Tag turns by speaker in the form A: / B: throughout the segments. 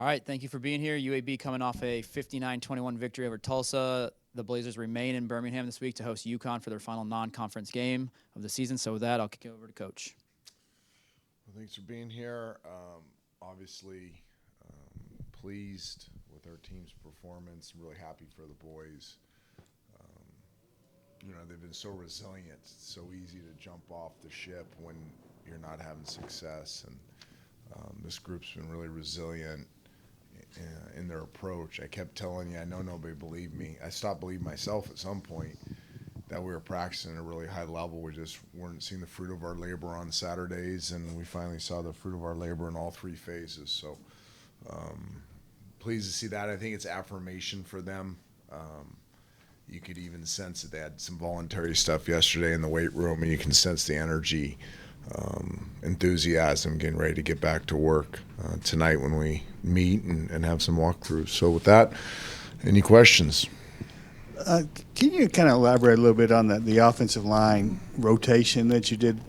A: All right, thank you for being here. UAB coming off a 59-21 victory over Tulsa. The Blazers remain in Birmingham this week to host Yukon for their final non-conference game of the season. So with that, I'll kick it over to Coach.
B: Well, thanks for being here. Obviously, pleased with our team's performance. Really happy for the boys. They've been so resilient. It's so easy to jump off the ship when you're not having success. And this group's been really resilient in their approach. I kept telling you, I know nobody believed me. I stopped believing myself at some point that we were practicing at a really high level. We just weren't seeing the fruit of our labor on Saturdays, and we finally saw the fruit of our labor in all three phases. So pleased to see that. I think it's affirmation for them. You could even sense that they had some voluntary stuff yesterday in the weight room, and you can sense the energy, enthusiasm, getting ready to get back to work tonight when we meet and have some walkthroughs. So with that, any questions?
C: Can you kind of elaborate a little bit on the offensive line rotation that you did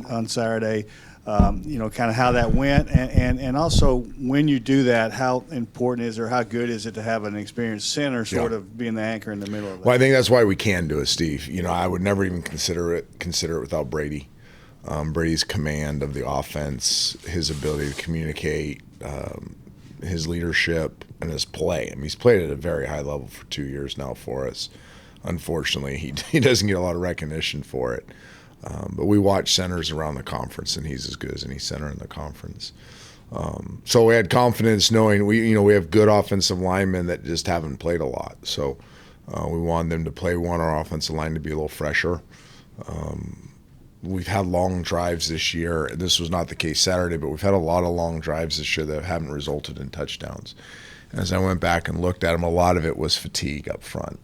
C: on Saturday? Kind of how that went, and also when you do that, how important is it or how good is it to have an experienced center sort of being the anchor in the middle of it?
B: Well, I think that's why we can do it, Steve. I would never even consider it without Brady. Brady's command of the offense, his ability to communicate, his leadership, and his play. I mean, he's played at a very high level for 2 years now for us. Unfortunately, he doesn't get a lot of recognition for it. But we watch centers around the conference, and he's as good as any center in the conference. So we had confidence knowing we have good offensive linemen that just haven't played a lot. So we wanted them to play. We want our offensive line to be a little fresher. We've had long drives this year. This was not the case Saturday, but we've had a lot of long drives this year that haven't resulted in touchdowns. And as I went back and looked at them, a lot of it was fatigue up front,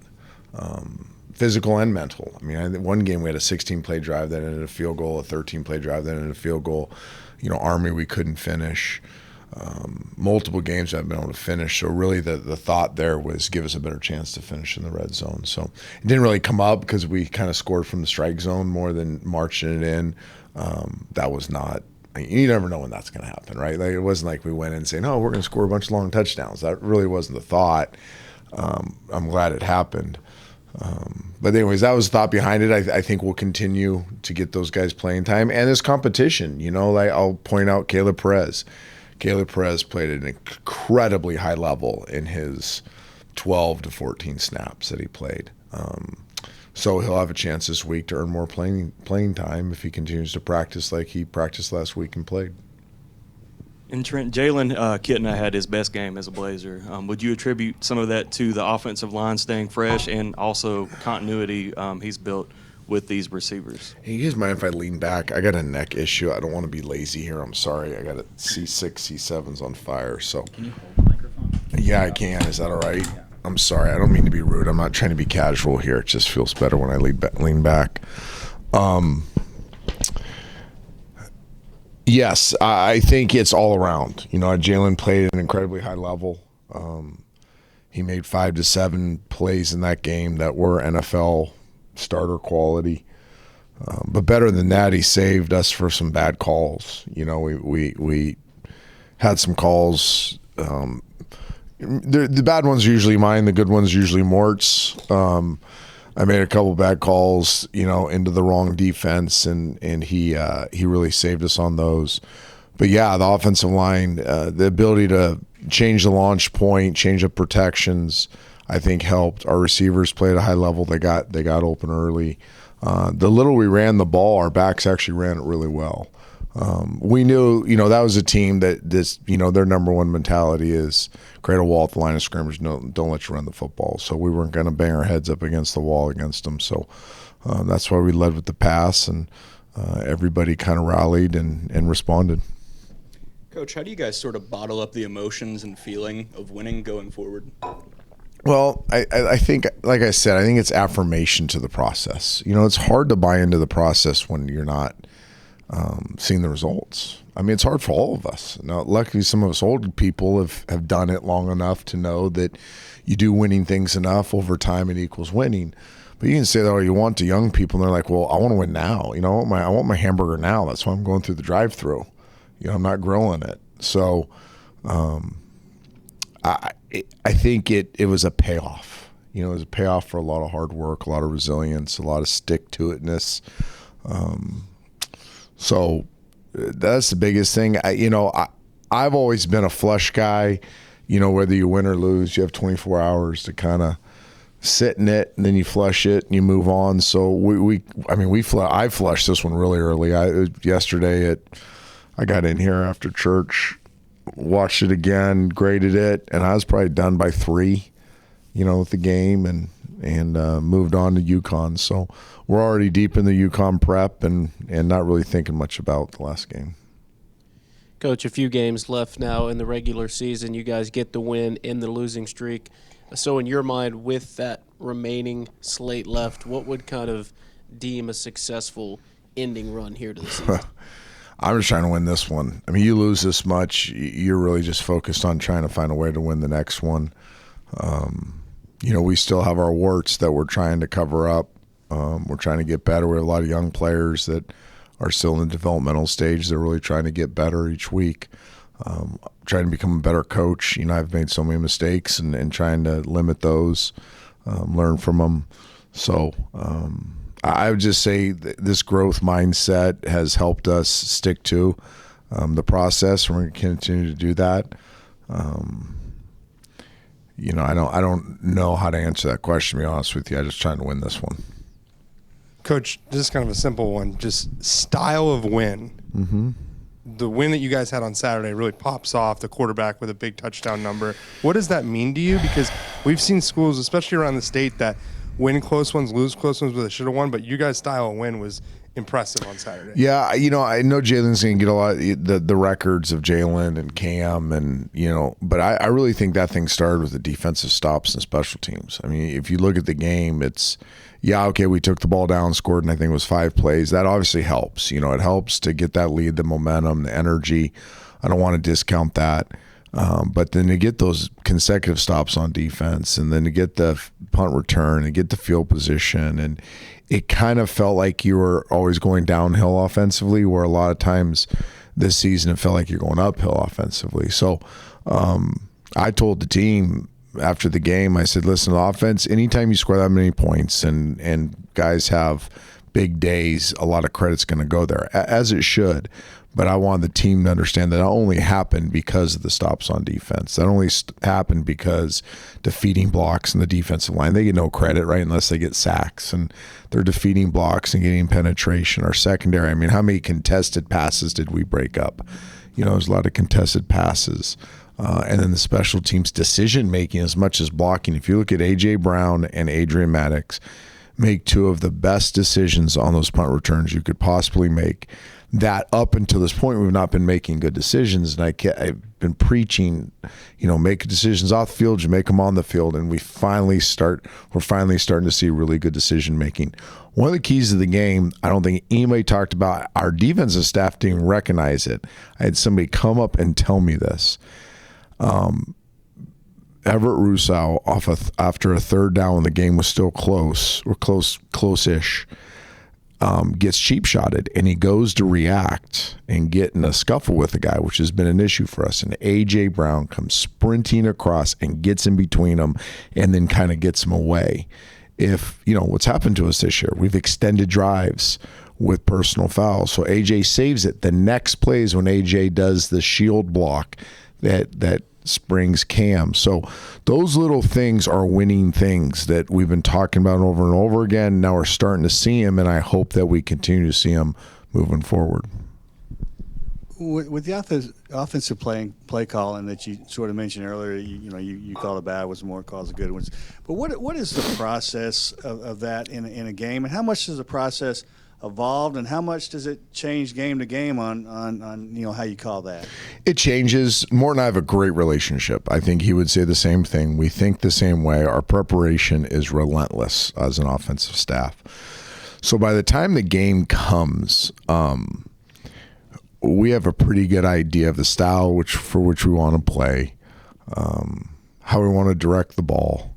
B: physical and mental. I mean, one game we had a 16-play drive that ended in a field goal, a 13-play drive that ended in a field goal. Army we couldn't finish. Multiple games I've been able to finish. So really the thought there was give us a better chance to finish in the red zone. So it didn't really come up because we kind of scored from the strike zone more than marching it in. That was not – you never know when that's going to happen, right? Like, it wasn't like we went in saying, oh, we're going to score a bunch of long touchdowns. That really wasn't the thought. I'm glad it happened. But anyways, that was the thought behind it. I think we'll continue to get those guys playing time. And this competition, I'll point out Caleb Perez. Caleb Perez played at an incredibly high level in his 12 to 14 snaps that he played. So he'll have a chance this week to earn more playing time if he continues to practice like he practiced last week and played.
D: And Trent Jaylen Kitna had his best game as a Blazer. Would you attribute some of that to the offensive line staying fresh and also continuity he's built with these receivers?
B: Hey, you guys mind if I lean back? I got a neck issue. I don't want to be lazy here. I'm sorry. I got a C6, C7's on fire. So
A: Can you hold the microphone?
B: Yeah, I can. Is that all right? Yeah. I'm sorry. I don't mean to be rude. I'm not trying to be casual here. It just feels better when I lean back. Yes, I think it's all around. Jaylen played at an incredibly high level. He made 5 to 7 plays in that game that were NFL starter quality. But better than that, he saved us for some bad calls. We had some calls. The bad ones are usually mine. The good ones are usually Mort's. I made a couple bad calls, into the wrong defense, and he really saved us on those. But yeah, the offensive line, the ability to change the launch point, change up protections, I think helped. Our receivers played at a high level. They got open early. The little we ran the ball, our backs actually ran it really well. We knew, that was a team that their number one mentality is create a wall at the line of scrimmage. Don't let you run the football. So we weren't going to bang our heads up against the wall against them. So that's why we led with the pass, and everybody kind of rallied and responded.
E: Coach, how do you guys sort of bottle up the emotions and feeling of winning going forward?
B: Well, I think, like I said, I think it's affirmation to the process. It's hard to buy into the process when you're not seeing the results. I mean, it's hard for all of us. Now, luckily, some of us old people have done it long enough to know that you do winning things enough over time, it equals winning. But you can say that all you want to young people, and they're like, well, I want to win now. I want my hamburger now. That's why I'm going through the drive-thru. I'm not grilling it. So I think it was a payoff. You know, it was a payoff for a lot of hard work, a lot of resilience, a lot of stick-to-itness. So that's the biggest thing. I've always been a flush guy. You know, whether you win or lose, you have 24 hours to kind of sit in it, and then you flush it and you move on. So I flushed this one really early. Yesterday I got in here after church, watched it again, graded it, and I was probably done by 3, with the game, and moved on to Yukon. So we're already deep in the Yukon prep and not really thinking much about the last game.
F: Coach, a few games left now in the regular season. You guys get the win in the losing streak. So in your mind, with that remaining slate left, what would kind of deem a successful ending run here to the season?
B: I'm just trying to win this one. I mean, you lose this much, you're really just focused on trying to find a way to win the next one. We still have our warts that we're trying to cover up. We're trying to get better. We have a lot of young players that are still in the developmental stage. They're really trying to get better each week. Trying to become a better coach. I've made so many mistakes and trying to limit those, learn from them. So I would just say this growth mindset has helped us stick to the process. We're going to continue to do that. I don't know how to answer that question, to be honest with you. I'm just trying to win this one.
G: Coach, this is kind of a simple one. Just style of win.
B: Mm-hmm.
G: The win that you guys had on Saturday really pops off, the quarterback with a big touchdown number. What does that mean to you? Because we've seen schools, especially around the state, that win close ones, lose close ones, but they should have won. But you guys' style of win was impressive on Saturday.
B: Yeah, I know Jalen's going to get a lot of the records of Jaylen and Cam, and but I really think that thing started with the defensive stops and special teams. I mean, if you look at the game, it's we took the ball down, scored, and I think it was 5 plays. That obviously helps. It helps to get that lead, the momentum, the energy. I don't want to discount that. But then to get those consecutive stops on defense, and then to get the punt return and get the field position, and it kind of felt like you were always going downhill offensively, where a lot of times this season it felt like you're going uphill offensively. So I told the team after the game, I said, listen, the offense, anytime you score that many points and guys have big days, a lot of credit's going to go there, as it should. But I want the team to understand that it only happened because of the stops on defense. That only happened because defeating blocks in the defensive line. They get no credit, right, unless they get sacks. And they're defeating blocks and getting penetration. Our secondary, I mean, how many contested passes did we break up? There's a lot of contested passes. And then the special teams decision-making as much as blocking. If you look at A.J. Brown and Adrian Maddox, make 2 of the best decisions on those punt returns you could possibly make. That up until this point, we've not been making good decisions, and I've been preaching, make decisions off the field, you make them on the field, and we're finally starting to see really good decision making. One of the keys to the game, I don't think anybody talked about. Our defensive staff didn't recognize it. I had somebody come up and tell me this. Everett Rousseau after a 3rd down when the game was still close or close-ish, gets cheap shotted, and he goes to react and get in a scuffle with the guy, which has been an issue for us. And A.J. Brown comes sprinting across and gets in between them and then kind of gets him away. If, what's happened to us this year, we've extended drives with personal fouls. So A.J. saves it. The next play is when A.J. does the shield block that springs Cam. So those little things are winning things that we've been talking about over and over again. Now we're starting to see them, and I hope that we continue to see them moving forward.
C: With the offensive play calling that you sort of mentioned earlier, you call it bad ones, more calls the good ones. But what is the process of that in a game, and how much does the process evolved, and how much does it change game to game on how you call that?
B: It changes. Morton and I have a great relationship. I think he would say the same thing. We think the same way. Our preparation is relentless as an offensive staff. So by the time the game comes, we have a pretty good idea of the style for which we want to play, how we want to direct the ball,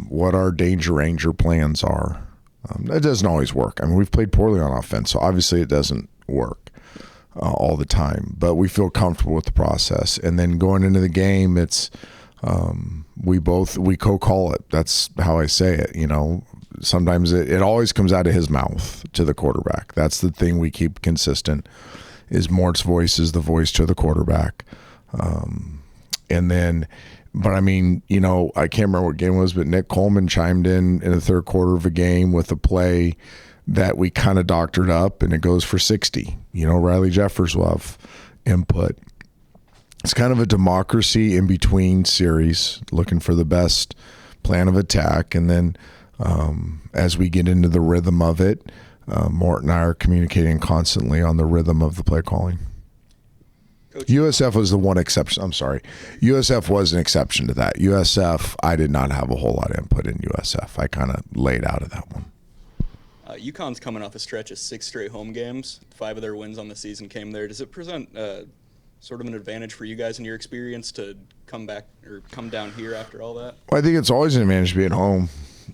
B: what our danger ranger plans are. That doesn't always work. I mean, we've played poorly on offense, so obviously it doesn't work all the time. But we feel comfortable with the process. And then going into the game, it's We co-call it. That's how I say it. Sometimes it always comes out of his mouth to the quarterback. That's the thing we keep consistent. Is Mort's voice is the voice to the quarterback, and then. But I mean, I can't remember what game it was, but Nick Coleman chimed in the third quarter of a game with a play that we kind of doctored up, and it goes for 60. Riley Jeffers will have input. It's kind of a democracy in between series, looking for the best plan of attack. And then as we get into the rhythm of it, Mort and I are communicating constantly on the rhythm of the play calling.
E: Coach.
B: USF was the one exception. I'm sorry. USF was an exception to that. USF, I did not have a whole lot of input in USF. I kind of laid out of that one.
E: Yukon's coming off a stretch of 6 straight home games. 5 of their wins on the season came there. Does it present sort of an advantage for you guys in your experience to come back or come down here after all that?
B: Well, I think it's always an advantage to be at home.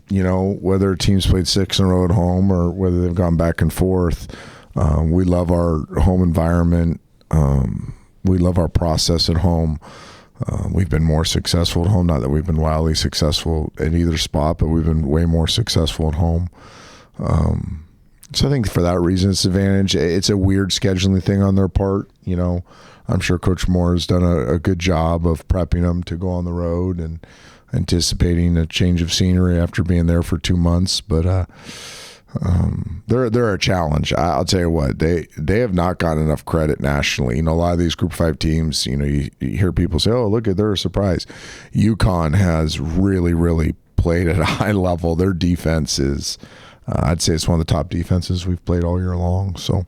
B: Whether a team's played 6 in a row at home or whether they've gone back and forth. We love our home environment. We love our process at home. We've been more successful at home. Not that we've been wildly successful at either spot, but we've been way more successful at home. So I think for that reason, it's an advantage. It's a weird scheduling thing on their part. I'm sure Coach Moore has done a good job of prepping them to go on the road and anticipating a change of scenery after being there for 2 months. But they're a challenge. I'll tell you what, they have not gotten enough credit nationally. A lot of these Group 5 teams, you hear people say, "Oh, look, they're a surprise." Yukon has really, really played at a high level. Their defense is, I'd say, it's one of the top defenses we've played all year long. So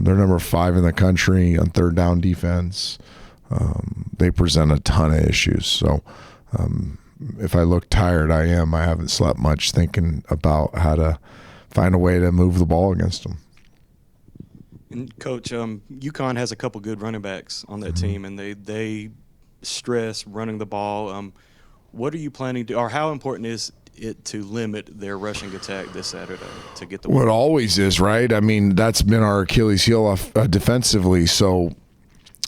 B: they're number 5 in the country on third down defense. They present a ton of issues. So if I look tired, I am. I haven't slept much thinking about how to find a way to move the ball against them.
D: And Coach, Yukon has a couple good running backs on that team, and they stress running the ball. What are you planning to, or how important is it to limit their rushing attack this Saturday to get the win?
B: Well, it always is, right? I mean, that's been our Achilles heel defensively, so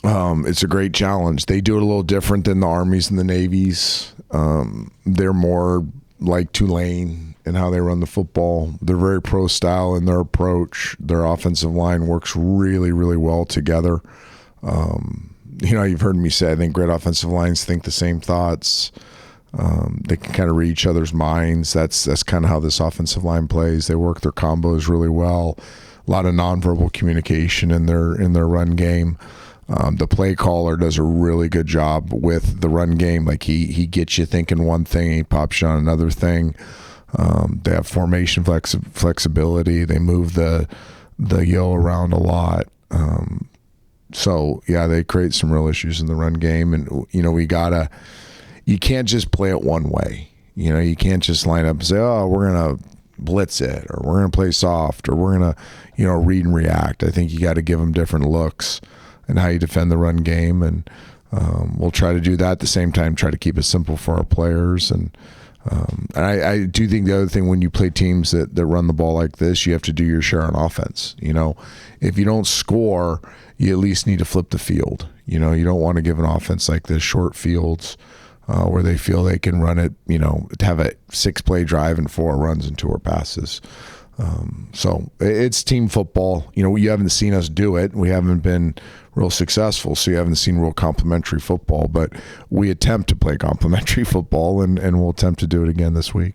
B: it's a great challenge. They do it a little different than the Armies and the Navies. They're more like Tulane in how they run the football. They're very pro style in their approach. Their offensive line works really, really well together. You've heard me say, I think great offensive lines think the same thoughts. They can kind of read each other's minds. That's kind of how this offensive line plays. They work their combos really well. A lot of nonverbal communication in their run game. The play caller does a really good job with the run game. Like he gets you thinking one thing, he pops you on another thing. They have formation flexibility. They move the yo around a lot. So yeah, they create some real issues in the run game, and you can't just play it one way. You can't just line up and say, "Oh, we're gonna blitz it," or "We're gonna play soft," or "We're gonna read and react." I think you got to give them different looks and how you defend the run game, and we'll try to do that at the same time. Try to keep it simple for our players, and I do think the other thing, when you play teams that run the ball like this, you have to do your share on offense. If you don't score, you at least need to flip the field. You don't want to give an offense like this short fields where they feel they can run it, to have a 6-play drive and 4 runs and 2 passes. So it's team football. You haven't seen us do it. We haven't been real successful, so you haven't seen real complimentary football. But we attempt to play complimentary football, and we'll attempt to do it again this week.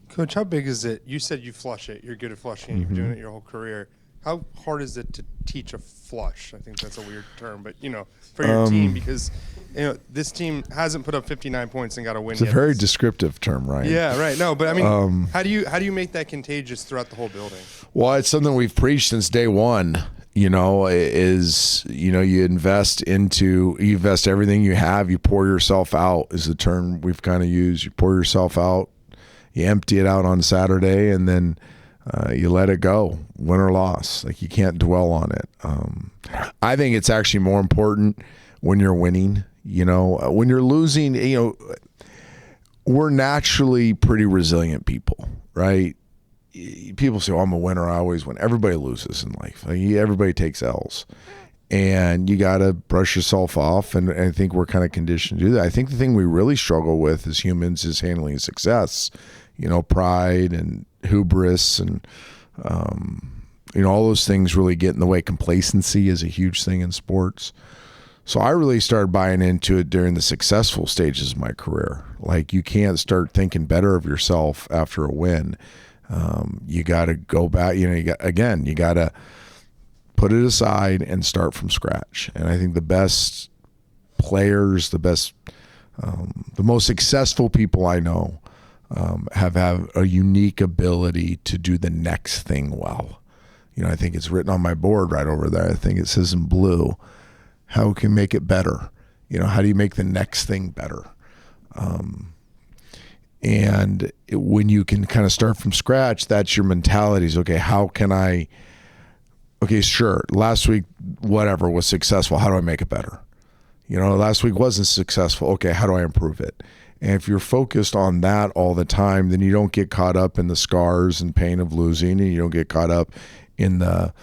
G: Coach, how big is it? You said you flush it. You're good at flushing. You've been doing it your whole career. How hard is it to teach a flush? I think that's a weird term, but for your team, because this team hasn't put up 59 points and got a win.
B: It's a very descriptive term, right?
G: Yeah, right. No, but I mean, how do you make that contagious throughout the whole building?
B: Well, it's something we've preached since day one. You invest everything you have. You pour yourself out is the term we've kind of used. You pour yourself out, you empty it out on Saturday, and then you let it go, win or loss. Like, you can't dwell on it. I think it's actually more important when you're winning. When you're losing, we're naturally pretty resilient people, right? People say, "Oh, I'm a winner. I always win." Everybody loses in life. Everybody takes L's. and you got to brush yourself off. And I think we're kind of conditioned to do that. I think the thing we really struggle with as humans is handling success, pride and hubris and, all those things really get in the way. Complacency is a huge thing in sports. So I really started buying into it during the successful stages of my career. Like, you can't start thinking better of yourself after a win. You got to go back, you got to put it aside and start from scratch. And I think the best players, the most successful people I know have a unique ability to do the next thing well. I think it's written on my board right over there. I think it says in blue, how can you make it better? How do you make the next thing better? When you can kind of start from scratch, that's your mentality is, okay, sure, last week, whatever was successful. How do I make it better? Last week wasn't successful. Okay, how do I improve it? And if you're focused on that all the time, then you don't get caught up in the scars and pain of losing, and you don't get caught up in the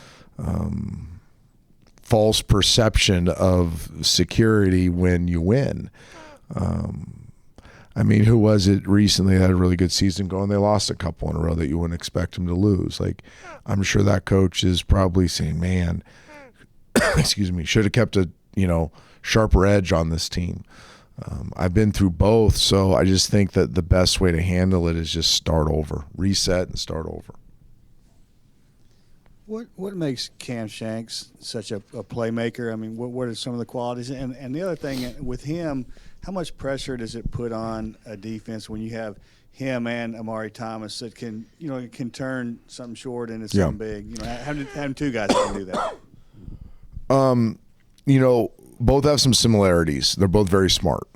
B: false perception of security when you win. Who was it recently that had a really good season going? They lost a couple in a row that you wouldn't expect them to lose. Like, I'm sure that coach is probably saying, man, excuse me, should have kept a, sharper edge on this team. I've been through both, so I just think that the best way to handle it is just start over, reset and start over.
C: What makes Cam Shanks such a playmaker? What are some of the qualities? And the other thing with him, how much pressure does it put on a defense when you have him and Amari Thomas that can turn something short into something big? Having two guys that can do that.
B: Both have some similarities. They're both very smart.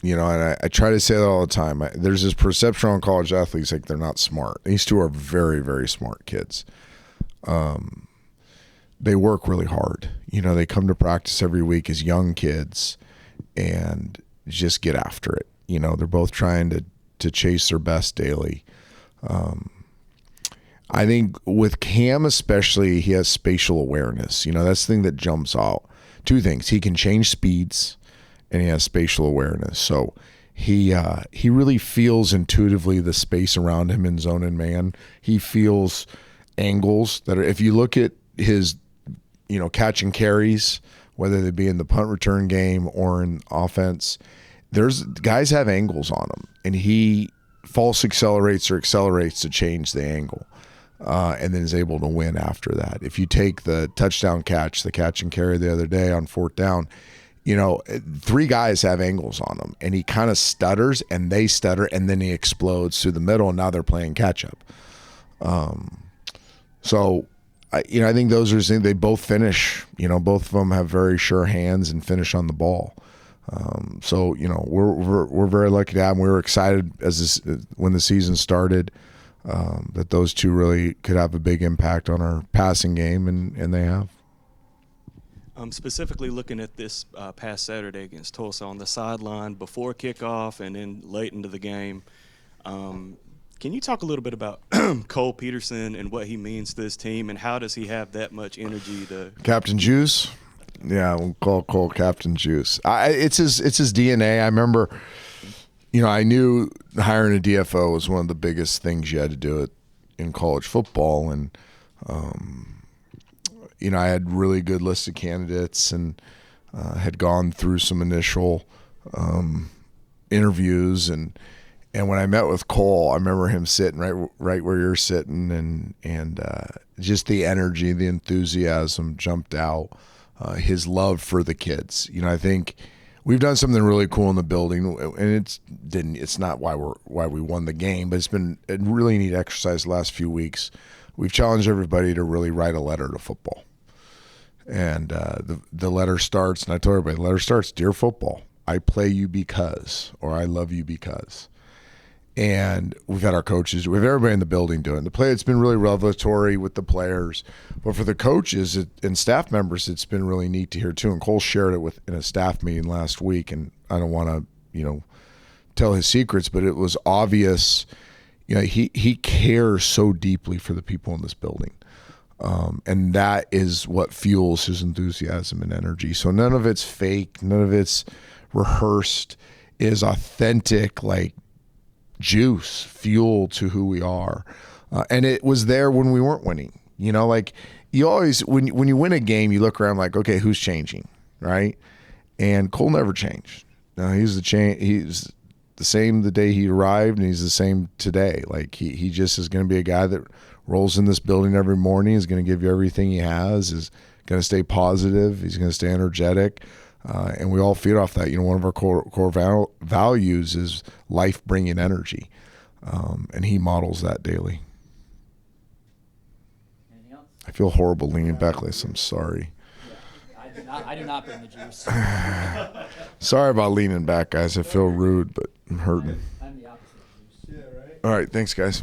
B: And I try to say that all the time. There's this perception on college athletes like they're not smart. These two are very, very smart kids. They work really hard. They come to practice every week as young kids and just get after it. They're both trying to chase their best daily. I think with Cam especially, he has spatial awareness. That's the thing that jumps out. Two things. He can change speeds and he has spatial awareness. So he really feels intuitively the space around him in zone and man. He feels angles that are, if you look at his, catch and carries, whether they be in the punt return game or in offense, there's guys have angles on him, and he false accelerates or accelerates to change the angle, and then is able to win after that. If you take the touchdown catch, the catch and carry the other day on 4th down, three guys have angles on him, and he kind of stutters, and they stutter, and then he explodes through the middle, and now they're playing catch up. So, I think those are things. They both finish. Both of them have very sure hands and finish on the ball. So we're very lucky to have them. We were excited when the season started that those two really could have a big impact on our passing game, and they have.
D: Specifically looking at this past Saturday against Tulsa on the sideline before kickoff and then late into the game. Can you talk a little bit about Cole Peterson and what he means to this team, and how does he have that much energy to
B: Captain Juice? Yeah, we'll call Cole Captain Juice. It's his DNA. I remember, I knew hiring a DFO was one of the biggest things you had to do in college football, and I had really good list of candidates and had gone through some initial interviews, and when I met with Cole, I remember him sitting right where you're sitting, and just the energy, the enthusiasm jumped out. His love for the kids. I think we've done something really cool in the building, and it's not why we won the game, but it's been a really neat exercise the last few weeks. We've challenged everybody to really write a letter to football, and the letter starts. And I told everybody, the letter starts, "Dear football, I play you because," or "I love you because." And we've had our coaches, we have everybody in the building doing it. It's been really revelatory with the players, but for the coaches and staff members, it's been really neat to hear too. And Cole shared it in a staff meeting last week, and I don't want to, tell his secrets, but it was obvious, he cares so deeply for the people in this building. And that is what fuels his enthusiasm and energy. So none of it's fake, none of it's rehearsed. It is authentic, like juice, fuel to who we are. And it was there when we weren't winning. You know, like you always, when you win a game, you look around like, okay, who's changing, right? And Cole never changed. No, he's the same the day he arrived, and he's the same today. Like he just is going to be a guy that rolls in this building every morning, is going to give you everything he has, is going to stay positive, he's going to stay energetic, and we all feed off that. You know, one of our core values is life-bringing energy, and he models that daily.
A: Anything else?
B: I feel horrible leaning back like this. I'm sorry.
A: I do not bring the juice.
B: Sorry about leaning back, guys. I feel rude, but I'm hurting.
A: I'm the opposite of juice.
B: All right, thanks, guys.